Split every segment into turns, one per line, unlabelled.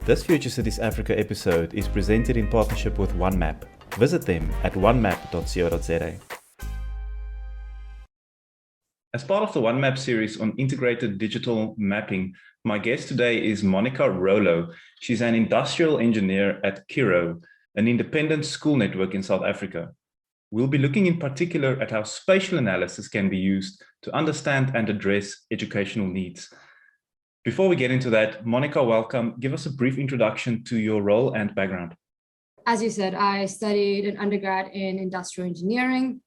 This Future Cities Africa episode is presented in partnership with OneMap. Visit them at onemap.co.za. As part of the OneMap series on integrated digital mapping, my guest today is Monica Rolo. She's an industrial engineer at Curro, an independent school network in South Africa. We'll be looking in particular at how spatial analysis can be used to understand and address educational needs. Before we get into that, Monica, welcome. Give us a brief introduction to your role and background.
As you said, I studied an undergrad in industrial engineering.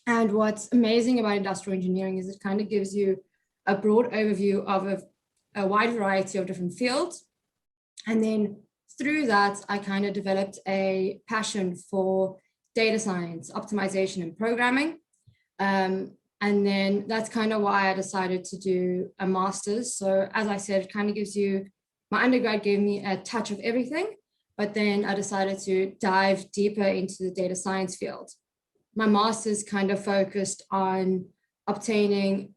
And what's amazing about industrial engineering is it kind of gives you a broad overview of a wide variety of different fields. And then through that, I kind of developed a passion for data science, optimization, and programming. And then that's kind of why I decided to do a master's. So as I said, it kind of gives you, my undergrad gave me a touch of everything, but then I decided to dive deeper into the data science field. My master's kind of focused on obtaining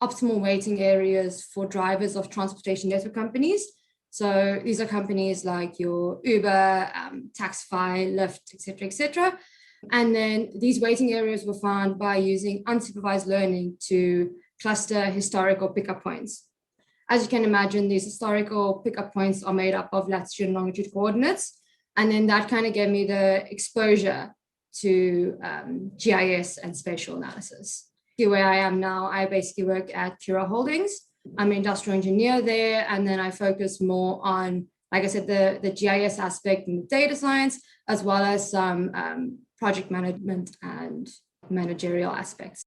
optimal weighting areas for drivers of transportation network companies. So these are companies like your Uber, Taxify, Lyft, et cetera. And then these weighting areas were found by using unsupervised learning to cluster historical pickup points. As you can imagine, these historical pickup points are made up of latitude and longitude coordinates. And then that kind of gave me the exposure to GIS and spatial analysis. Where I am now, I basically work at Curro Holdings. I'm an industrial engineer there, and then I focus more on, like I said, the GIS aspect and the data science, as well as some project management and managerial aspects.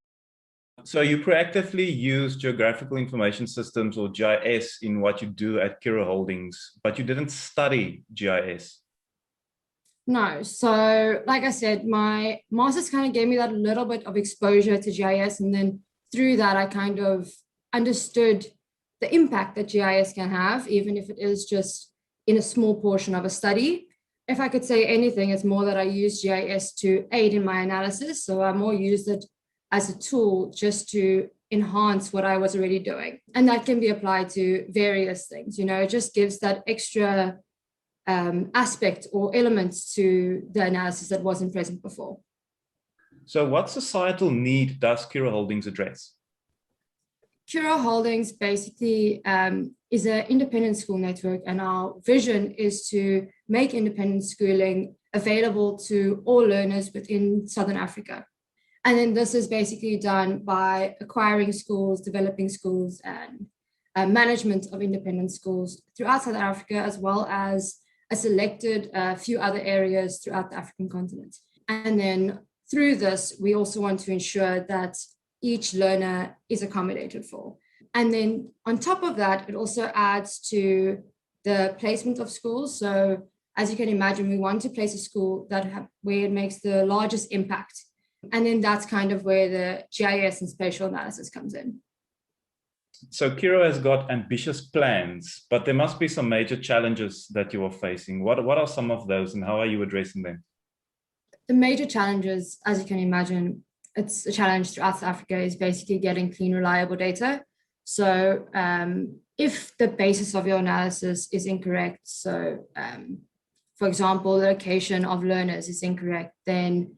So you proactively use geographical information systems or GIS in what you do at Curro Holdings, but you didn't study GIS.
No, so like I said, my master's kind of gave me that little bit of exposure to GIS. And then through that, I kind of understood the impact that GIS can have, even if it is just in a small portion of a study. If I could say anything, it's more that I use GIS to aid in my analysis. So I more used it as a tool just to enhance what I was already doing. And that can be applied to various things. You know, it just gives that extra aspect or elements to the analysis that wasn't present before.
So what societal need does Curro Holdings address?
Curro Holdings basically is an independent school network, and our vision is to make independent schooling available to all learners within Southern Africa. And then this is basically done by acquiring schools, developing schools, and management of independent schools throughout South Africa, as well as a selected few other areas throughout the African continent. And then through this, we also want to ensure that each learner is accommodated for. And then on top of that, it also adds to the placement of schools. So as you can imagine, we want to place a school where it makes the largest impact. And then that's kind of where the GIS and spatial analysis comes in.
So Curro has got ambitious plans, but there must be some major challenges that you are facing. What are some of those, and how are you addressing them?
The major challenges, as you can imagine, it's a challenge throughout South Africa, is basically getting clean, reliable data. So if the basis of your analysis is incorrect, so for example, the location of learners is incorrect, then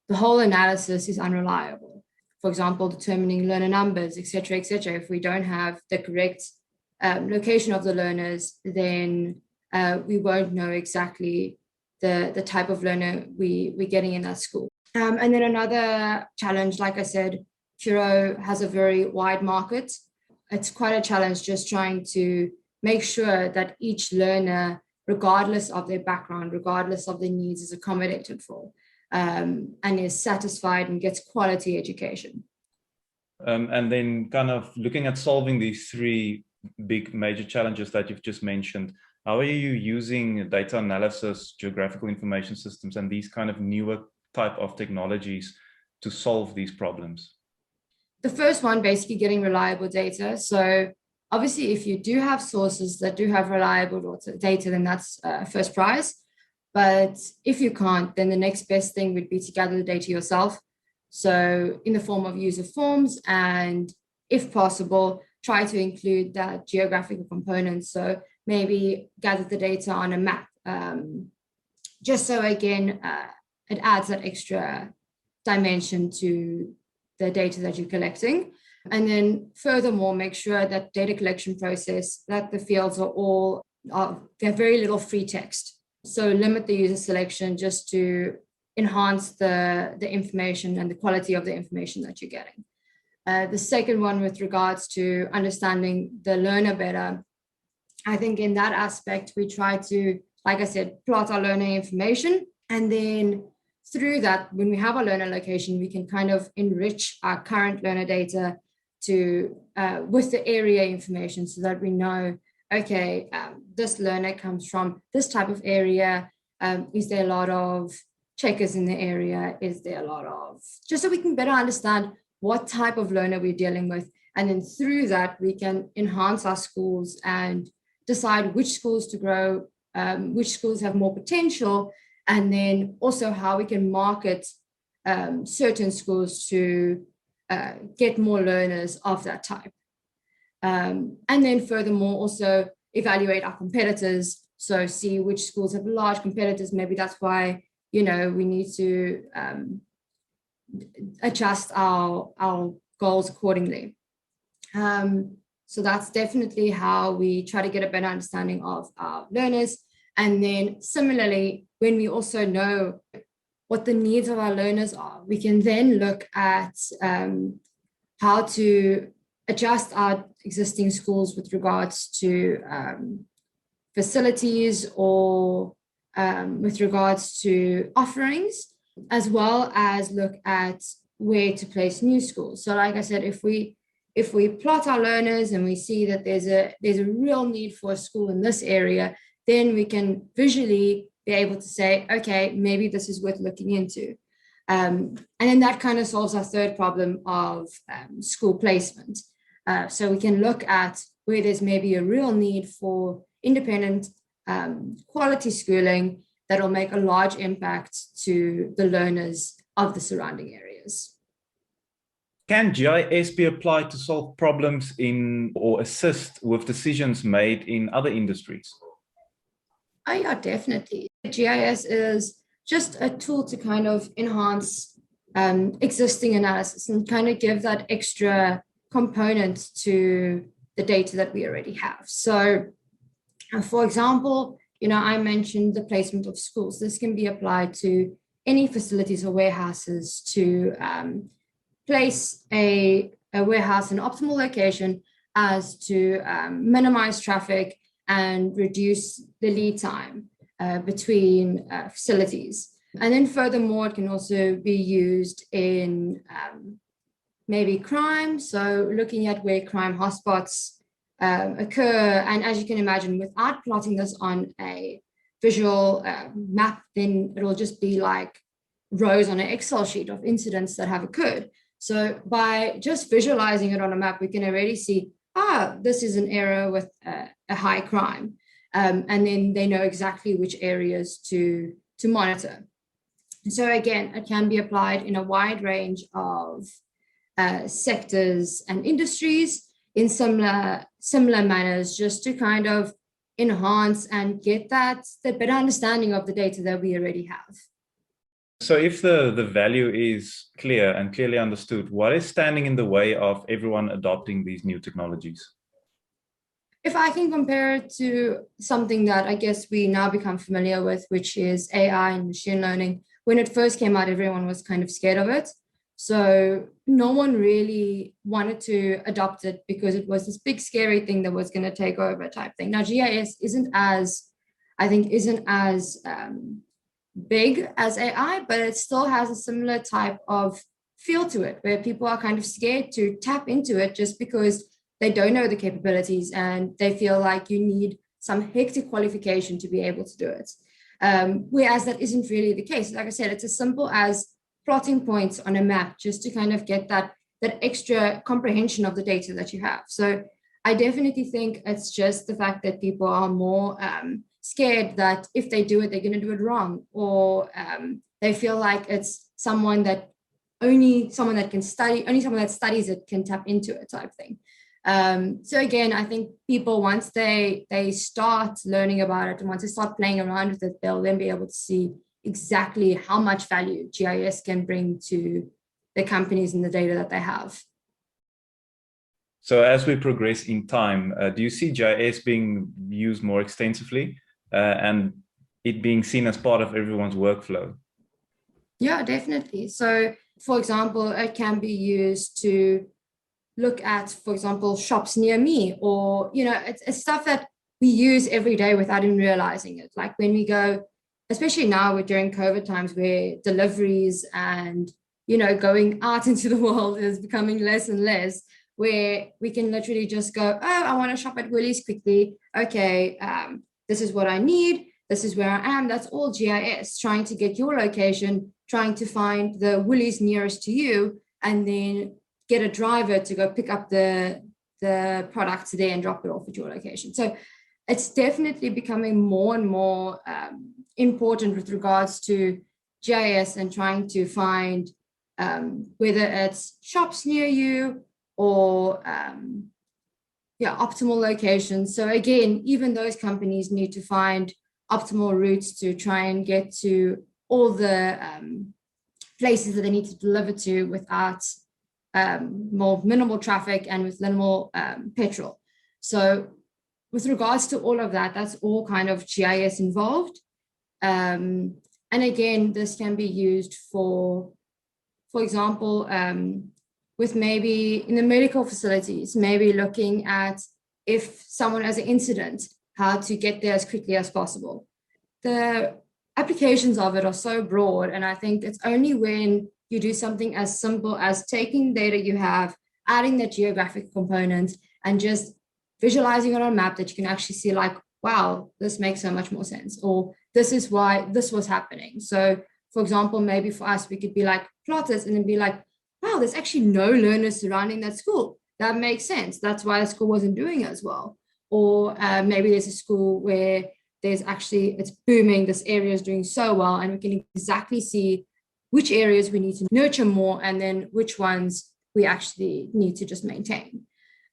the whole analysis is unreliable. For example, determining learner numbers, et cetera, if we don't have the correct location of the learners, then we won't know exactly the type of learner we're getting in that school. And then another challenge, like I said, Curro has a very wide market. It's quite a challenge just trying to make sure that each learner, regardless of their background, regardless of their needs, is accommodated for and is satisfied and gets quality education.
And then kind of looking at solving these three big major challenges that you've just mentioned, how are you using data analysis, geographical information systems, and these kind of newer type of technologies to solve these problems?
The first one, basically getting reliable data. So obviously, if you do have sources that do have reliable data, then that's first prize. But if you can't, then the next best thing would be to gather the data yourself. So in the form of user forms, and if possible, try to include that geographical component. So maybe gather the data on a map. Just so again, it adds that extra dimension to the data that you're collecting. And then furthermore, make sure that data collection process, that the fields they have very little free text. So limit the user selection just to enhance the information and the quality of the information that you're getting. The second one, with regards to understanding the learner better, I think in that aspect, we try to, like I said, plot our learner information. And then through that, when we have our learner location, we can kind of enrich our current learner data with the area information, so that we know, okay, this learner comes from this type of area. Is there a lot of checkers in the area? Is there a lot of, just so we can better understand what type of learner we're dealing with. And then through that, we can enhance our schools and decide which schools to grow, which schools have more potential, and then also how we can market certain schools to get more learners of that type. And then furthermore, also evaluate our competitors. So see which schools have large competitors. Maybe that's why, we need to adjust our goals accordingly. So that's definitely how we try to get a better understanding of our learners. And then similarly, when we also know what the needs of our learners are, we can then look at how to adjust our existing schools with regards to facilities or with regards to offerings, as well as look at where to place new schools. So like I said, if we plot our learners and we see that there's a real need for a school in this area, then we can visually be able to say, okay, maybe this is worth looking into. And then that kind of solves our third problem of school placement. So we can look at where there's maybe a real need for independent quality schooling that will make a large impact to the learners of the surrounding areas.
Can GIS be applied to solve problems or assist with decisions made in other industries?
Oh yeah, definitely. GIS is just a tool to kind of enhance existing analysis and kind of give that extra component to the data that we already have. So, for example, I mentioned the placement of schools. This can be applied to any facilities or warehouses to place a warehouse in an optimal location as to minimize traffic and reduce the lead time between facilities. And then furthermore, it can also be used in maybe crime. So looking at where crime hotspots occur. And as you can imagine, without plotting this on a visual map, then it'll just be like rows on an Excel sheet of incidents that have occurred. So by just visualizing it on a map, we can already see, this is an area with a high crime. And then they know exactly which areas to monitor. So again, it can be applied in a wide range of sectors and industries in similar manners, just to kind of enhance and get the better understanding of the data that we already have.
So if the value is clear and clearly understood, what is standing in the way of everyone adopting these new technologies?
If I can compare it to something that I guess we now become familiar with, which is AI and machine learning, when it first came out, everyone was kind of scared of it. So no one really wanted to adopt it because it was this big, scary thing that was going to take over type thing. Now, GIS isn't as big as AI, but it still has a similar type of feel to it, where people are kind of scared to tap into it just because they don't know the capabilities and they feel like you need some hectic qualification to be able to do it. Whereas that isn't really the case. Like I said, it's as simple as plotting points on a map just to kind of get that extra comprehension of the data that you have. So I definitely think it's just the fact that people are more scared that if they do it, they're going to do it wrong, or they feel like it's only someone that studies it can tap into it type thing. So again, I think people, once they start learning about it and once they start playing around with it, they'll then be able to see exactly how much value GIS can bring to the companies and the data that they have.
So as we progress in time, do you see GIS being used more extensively and it being seen as part of everyone's workflow?
Yeah, definitely. So for example, it can be used to look at, for example, shops near me, or, it's stuff that we use every day without even realizing it. Like when we go, especially now during COVID times where deliveries and, going out into the world is becoming less and less, where we can literally just go, oh, I want to shop at Woolies quickly. Okay, this is what I need. This is where I am. That's all GIS, trying to get your location, trying to find the Woolies nearest to you, and then get a driver to go pick up the products there and drop it off at your location. So it's definitely becoming more and more important with regards to GIS and trying to find whether it's shops near you or optimal locations. So again, even those companies need to find optimal routes to try and get to all the places that they need to deliver to without more minimal traffic and with minimal petrol. So with regards to all of that, that's all kind of GIS involved. And again, this can be used for example, with maybe in the medical facilities, maybe looking at if someone has an incident, how to get there as quickly as possible. The applications of it are so broad, and I think it's only when you do something as simple as taking data you have, adding that geographic component, and just visualizing it on a map that you can actually see like, wow, this makes so much more sense, or this is why this was happening. So for example, maybe for us, we could be like plotters and then be like, wow, there's actually no learners surrounding that school. That makes sense. That's why the school wasn't doing as well. Or maybe there's a school where it's booming, this area is doing so well, and we can exactly see which areas we need to nurture more and then which ones we actually need to just maintain.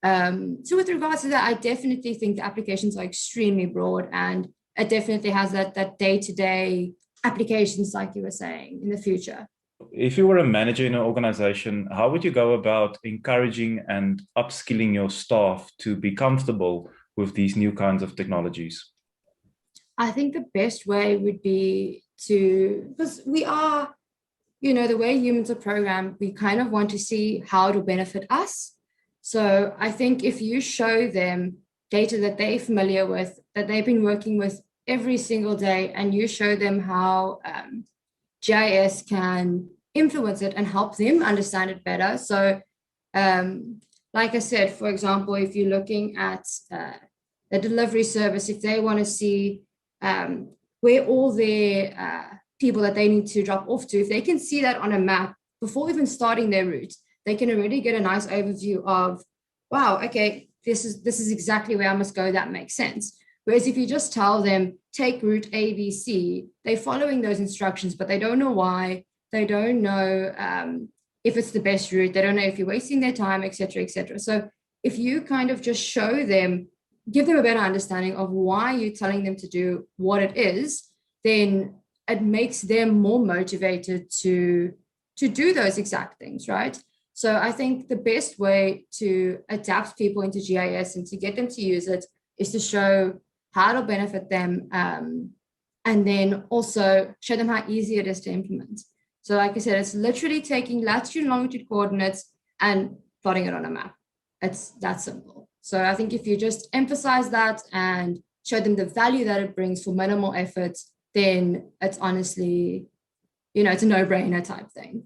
So with regards to that, I definitely think the applications are extremely broad, and it definitely has that day-to-day applications, like you were saying, in the future.
If you were a manager in an organization, how would you go about encouraging and upskilling your staff to be comfortable with these new kinds of technologies?
I think the best way would be because we are, the way humans are programmed, we kind of want to see how it'll benefit us. So I think if you show them data that they're familiar with, that they've been working with every single day, and you show them how GIS can influence it and help them understand it better. So like I said, for example, if you're looking at the delivery service, if they want to see where all their people that they need to drop off to, if they can see that on a map before even starting their route, they can already get a nice overview of, wow, okay, this is exactly where I must go. That makes sense. Whereas if you just tell them, take route A, B, C, they're following those instructions, but they don't know why. They don't know if it's the best route. They don't know if you're wasting their time, et cetera, et cetera. So if you kind of just show them, give them a better understanding of why you're telling them to do what it is, then it makes them more motivated to do those exact things, right? So I think the best way to adapt people into GIS and to get them to use it is to show how it'll benefit them, and then also show them how easy it is to implement. So like I said, it's literally taking latitude and longitude coordinates and plotting it on a map. It's that simple. So I think if you just emphasize that and show them the value that it brings for minimal effort, then it's honestly, it's a no-brainer type thing.